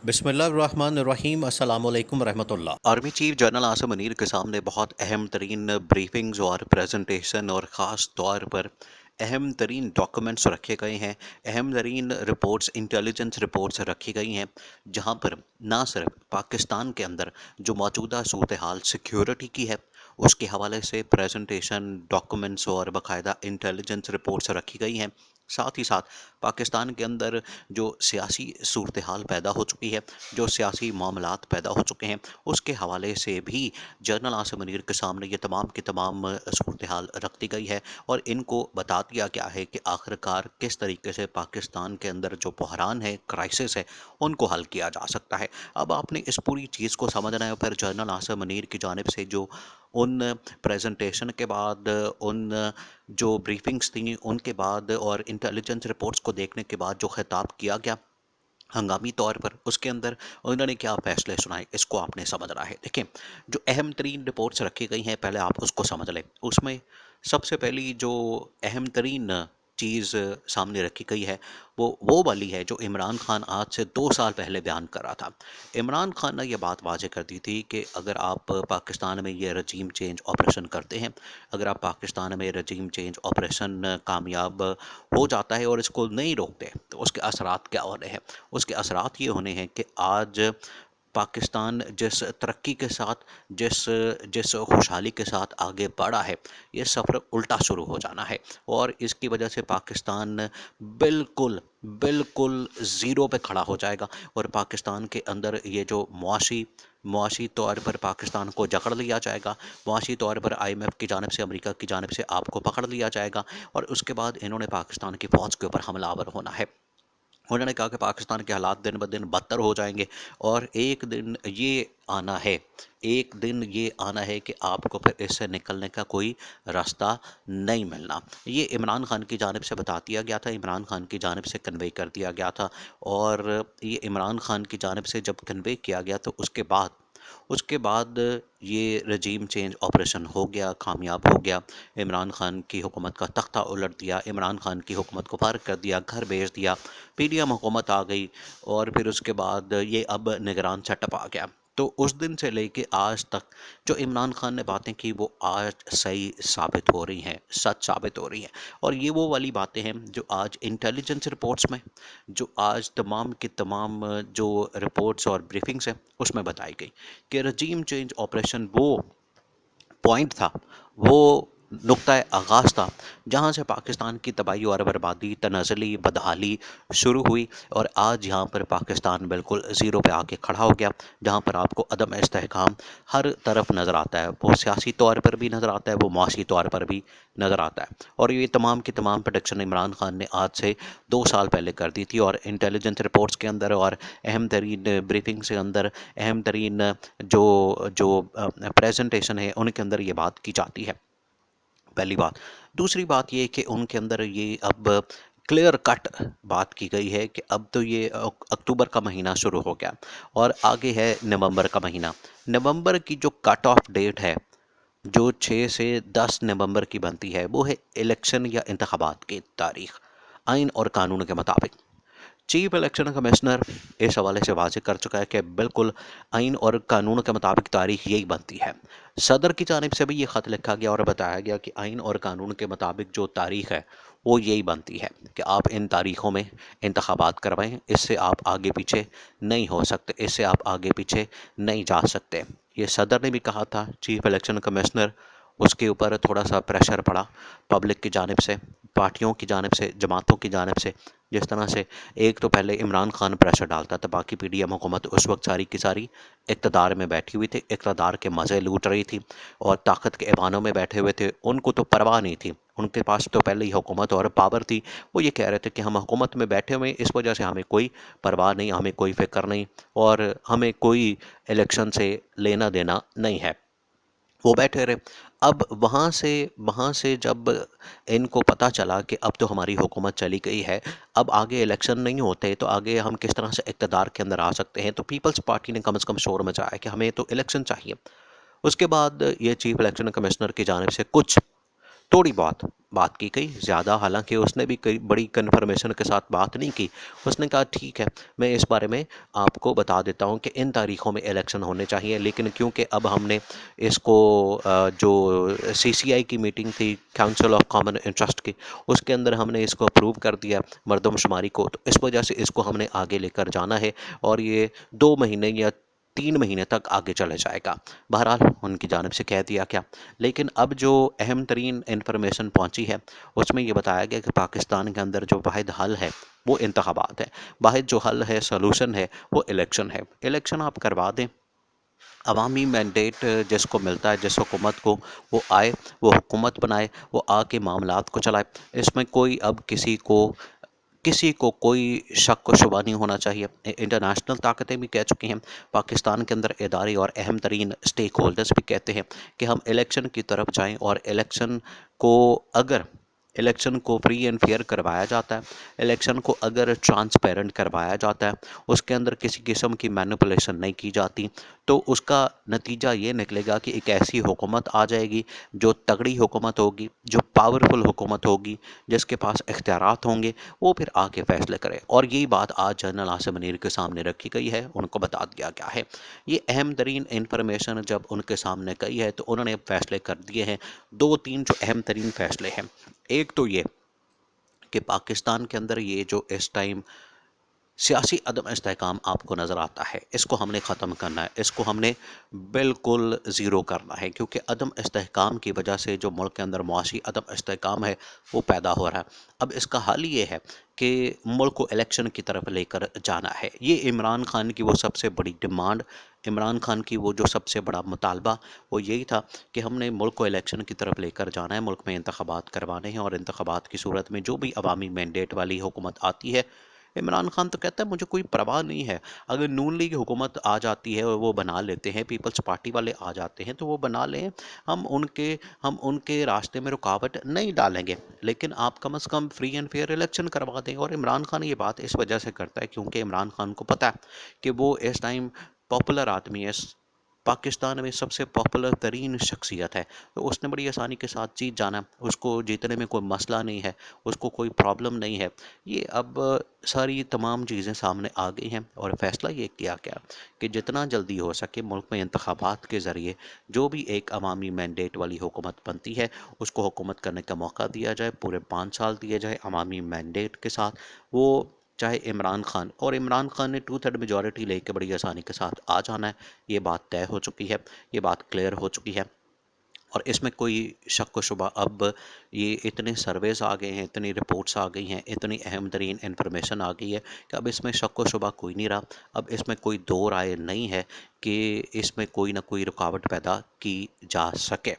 बिस्मिल्लाहिर्रहमानिर्रहीम अस्सलामुअलैकुम रहमतुल्लाह। Army chief general Asim Munir के सामने बहुत अहम तरीन ब्रीफिंग्स और प्रेजेंटेशन और ख़ास तौर पर अहम तरीन डॉक्यूमेंट्स रखे गए हैं। अहम तरीन रिपोर्ट्स, इंटेलिजेंस रिपोर्ट्स रखी गई हैं, जहां पर ना सिर्फ पाकिस्तान के अंदर जो मौजूदा सूरत हाल सिक्योरिटी की है उसके हवाले से प्रेजेंटेशन, डॉक्यूमेंट्स और बाकायदा इंटेलिजेंस रिपोर्ट्स रखी गई हैं। साथ ही साथ पाकिस्तान के अंदर जो सियासी सूरत हाल पैदा हो चुकी है, जो सियासी मामलात पैदा हो चुके हैं, उसके हवाले से भी जनरल आसिम मुनीर के सामने ये तमाम की तमाम सूरत हाल रख दी गई है और इनको बता दिया गया है कि आखिरकार किस तरीके से पाकिस्तान के अंदर जो बहरान है, क्राइसिस है, उनको हल किया जा सकता है। अब आपने इस पूरी चीज़ को समझना है। फिर जनरल आसिम मुनीर की जानिब से जो उन प्रेजेंटेशन के बाद, उन जो ब्रीफिंग्स थी उनके बाद और इंटेलिजेंस रिपोर्ट्स को देखने के बाद जो खिताब किया गया हंगामी तौर पर, उसके अंदर उन्होंने क्या फैसले सुनाए, इसको आपने समझना है। देखें, जो अहम तरीन रिपोर्ट्स रखी गई हैं पहले आप उसको समझ लें। उसमें सबसे पहली जो अहम तरीन चीज़ सामने रखी गई है वो वाली है जो इमरान खान आज से 2 साल पहले बयान कर रहा था। इमरान खान ने यह बात वाजे कर दी थी कि अगर आप पाकिस्तान में ये रजीम चेंज ऑपरेशन करते हैं, अगर आप पाकिस्तान में रजीम चेंज ऑपरेशन कामयाब हो जाता है और इसको नहीं रोकते, तो उसके असरात क्या होने हैं। उसके असरात ये होने हैं कि आज पाकिस्तान जिस तरक्की के साथ, जिस जिस खुशहाली के साथ आगे बढ़ा है, ये सफ़र उल्टा शुरू हो जाना है और इसकी वजह से पाकिस्तान बिल्कुल बिल्कुल ज़ीरो पे खड़ा हो जाएगा और पाकिस्तान के अंदर ये जो मुआशी तौर पर पाकिस्तान को जकड़ लिया जाएगा, मुआशी तौर पर IMF की जानब से, अमेरिका की जानब से आपको पकड़ लिया जाएगा और उसके बाद इन्होंने पाकिस्तान की फ़ौज के ऊपर हमलावर होना है। उन्होंने कहा कि पाकिस्तान के हालात दिन ब दिन बदतर हो जाएंगे और एक दिन ये आना है कि आपको फिर इससे निकलने का कोई रास्ता नहीं मिलना। ये इमरान खान की जानिब से बता दिया गया था, इमरान खान की जानिब से कन्वे कर दिया गया था और ये इमरान खान की जानिब से जब कन्वे किया गया तो उसके बाद ये रजीम चेंज ऑपरेशन हो गया, कामयाब हो गया। इमरान खान की हुकूमत का तख्ता उलट दिया, इमरान खान की हुकूमत को फारग कर दिया, घर भेज दिया, PDM हुकूमत आ गई और फिर उसके बाद ये अब निगरान सेटअप आ गया। तो उस दिन से लेके आज तक जो इमरान खान ने बातें की वो आज सही साबित हो रही हैं, सच साबित हो रही हैं और ये वो वाली बातें हैं जो आज इंटेलिजेंस रिपोर्ट्स में, जो आज तमाम की तमाम जो रिपोर्ट्स और ब्रीफिंग्स हैं उसमें बताई गई कि रजीम चेंज ऑपरेशन वो पॉइंट था, वो नुक्ता आगाज़ था जहाँ से पाकिस्तान की तबाही और बर्बादी, तनाज़ली बदहाली शुरू हुई और आज यहाँ पर पाकिस्तान बिल्कुल ज़ीरो पे आके खड़ा हो गया, जहाँ पर आपको अदम इस्तेहकाम हर तरफ नज़र आता है। वो सियासी तौर पर भी नज़र आता है, वो मुआशी तौर पर भी नज़र आता है और ये तमाम की तमाम प्रोडक्शन इमरान खान ने आज से 2 साल पहले कर दी थी और इंटेलिजेंस रिपोर्ट्स के अंदर और अहम तरीन ब्रीफिंग्स के अंदर, अहम तरीन जो जो प्रेजेंटेशन है उनके अंदर ये बात की जाती है। पहली बात। दूसरी बात ये कि उनके अंदर ये अब क्लियर कट बात की गई है कि अब तो ये अक्टूबर का महीना शुरू हो गया और आगे है नवंबर का महीना। नवंबर की जो कट ऑफ डेट है, जो 6 से 10 नवंबर की बनती है, वो है इलेक्शन या इंतखाबात की तारीख, आइन और कानून के मुताबिक। चीफ इलेक्शन कमिश्नर इस हवाले से वाज़ेह कर चुका है कि बिल्कुल आइन और कानून के मुताबिक तारीख यही बनती है। सदर की जानिब से भी ये ख़त लिखा गया और बताया गया कि आइन और कानून के मुताबिक जो तारीख है वो यही बनती है कि आप इन तारीख़ों में इंतखाबात करवाएं, इससे आप आगे पीछे नहीं हो सकते, इससे आप आगे पीछे नहीं जा सकते। ये सदर ने भी कहा था, चीफ इलेक्शन कमिश्नर, उसके ऊपर थोड़ा सा प्रेशर पड़ा पब्लिक की जानिब से, पार्टियों की जानिब से, जमातों की जानिब से। जिस तरह से एक तो पहले इमरान खान प्रेशर डालता था, बाकी PDM हुकूमत उस वक्त सारी की सारी इक़्तिदार में बैठी हुई थी, इक़्तिदार के मज़े लूट रही थी और ताकत के ऐवानों में बैठे हुए थे, उनको तो परवाह नहीं थी। उनके पास तो पहले ही हुकूमत और पावर थी। वो ये कह रहे थे कि हम हुकूमत में बैठे हुए हैं, इस वजह से हमें कोई परवाह नहीं, हमें कोई फ़िक्र नहीं और हमें कोई इलेक्शन से लेना देना नहीं है। वो बैठे रहे। अब वहाँ से जब इनको पता चला कि अब तो हमारी हुकूमत चली गई है, अब आगे इलेक्शन नहीं होते, तो आगे हम किस तरह से इक़्तिदार के अंदर आ सकते हैं, तो पीपल्स पार्टी ने कम से कम शोर मचाया कि हमें तो इलेक्शन चाहिए। उसके बाद ये चीफ इलेक्शन कमिश्नर की जानिब से कुछ थोड़ी बहुत बात की गई, ज़्यादा हालांकि उसने भी कई बड़ी कन्फर्मेशन के साथ बात नहीं की। उसने कहा ठीक है, मैं इस बारे में आपको बता देता हूं कि इन तारीखों में इलेक्शन होने चाहिए, लेकिन क्योंकि अब हमने इसको जो सीसीआई की मीटिंग थी, काउंसिल ऑफ कॉमन इंटरेस्ट की, उसके अंदर हमने इसको अप्रूव कर दिया मरदमशुमारी को, तो इस वजह से इसको हमने आगे लेकर जाना है और ये 2 महीने या 3 महीने तक आगे चले जाएगा। बहरहाल उनकी जानिब से कह दिया गया। लेकिन अब जो अहम तरीन इंफॉर्मेशन पहुंची है उसमें ये बताया गया कि पाकिस्तान के अंदर जो वाहिद हल है वो इंतखाबात है। वाहिद जो हल है, सोलूशन है, वो इलेक्शन है। इलेक्शन आप करवा दें, अवामी मैंडेट जिसको मिलता है, जिस हुकूमत को, वो आए, वो हुकूमत बनाए, वो आके मामलात को चलाए। इसमें कोई अब किसी को कोई शक व शुबा नहीं होना चाहिए। इंटरनेशनल ताकतें भी कह चुकी हैं, पाकिस्तान के अंदर इदारे और अहम तरीन स्टेक होल्डर्स भी कहते हैं कि हम इलेक्शन की तरफ जाएं और को अगर इलेक्शन को फ्री एंड फेयर करवाया जाता है, इलेक्शन को अगर ट्रांसपेरेंट करवाया जाता है, उसके अंदर किसी किस्म की मैनिपुलेशन नहीं की जाती, तो उसका नतीजा ये निकलेगा कि एक ऐसी हुकूमत आ जाएगी जो तगड़ी हुकूमत होगी, जो पावरफुल हुकूमत होगी, जिसके पास इख्तियारात होंगे, वो फिर आके फैसले करे। और यही बात आज जनरल आसिम मुनीर के सामने रखी गई है, उनको बता दिया गया है। ये अहम तरीन इंफॉर्मेशन जब उनके सामने गई है तो उन्होंने फैसले कर दिए हैं। 2-3 जो अहम तरीन फैसले हैं, एक तो ये कि पाकिस्तान के अंदर ये जो इस टाइम सियासी अदम इस्तेहकाम आपको नज़र आता है, इसको हमने ख़त्म करना है, इसको हमने बिल्कुल ज़ीरो करना है, क्योंकि अदम इस्तेहकाम की वजह से जो मुल्क के अंदर मुआशी अदम इस्तेहकाम है वो पैदा हो रहा है। अब इसका हल ये है कि मुल्क को इलेक्शन की तरफ लेकर जाना है। ये इमरान खान की वो सबसे बड़ी डिमांड, इमरान खान की वो जो सबसे बड़ा मुतालबा, वो यही था कि हमने मुल्क को इलेक्शन की तरफ लेकर जाना है, मुल्क में इंतखाबात करवाने हैं, और इंतखाबात की सूरत में जो भी अवामी मैंडेट वाली हुकूमत आती है, इमरान खान तो कहता है मुझे कोई परवाह नहीं है। अगर नून लीग हुकूमत आ जाती है और वो बना लेते हैं, पीपल्स पार्टी वाले आ जाते हैं तो वो बना लें, हम उनके हम उनके रास्ते में रुकावट नहीं डालेंगे, लेकिन आप कम से कम फ्री एंड फेयर इलेक्शन करवा दें। और इमरान खान ये बात इस वजह से करता है क्योंकि इमरान खान को पता है कि वो इस टाइम पॉपुलर आदमी है, पाकिस्तान में सबसे पॉपुलर तरीन शख्सियत है, तो उसने बड़ी आसानी के साथ जीत जाना, उसको जीतने में कोई मसला नहीं है, उसको कोई प्रॉब्लम नहीं है। ये अब सारी तमाम चीज़ें सामने आ गई हैं और फैसला ये किया गया कि जितना जल्दी हो सके मुल्क में इंतखाबात के ज़रिए जो भी एक अवामी मैंडेट वाली हुकूमत बनती है उसको हुकूमत करने का मौका दिया जाए, पूरे 5 साल दिए जाए अवामी मैंडेट के साथ। वो चाहे इमरान खान, और इमरान खान ने 2/3 मेजॉरिटी लेके बड़ी आसानी के साथ आ जाना है। ये बात तय हो चुकी है, ये बात क्लियर हो चुकी है, और इसमें कोई शक व शुबा, अब ये इतने सर्वेस आ गए हैं, इतनी रिपोर्ट्स आ गई हैं, इतनी अहम तरीन इन्फॉर्मेशन आ गई है कि अब इसमें शक व शुबा कोई नहीं रहा। अब इसमें कोई दो राय नहीं है कि इसमें कोई ना कोई रुकावट पैदा की जा सके।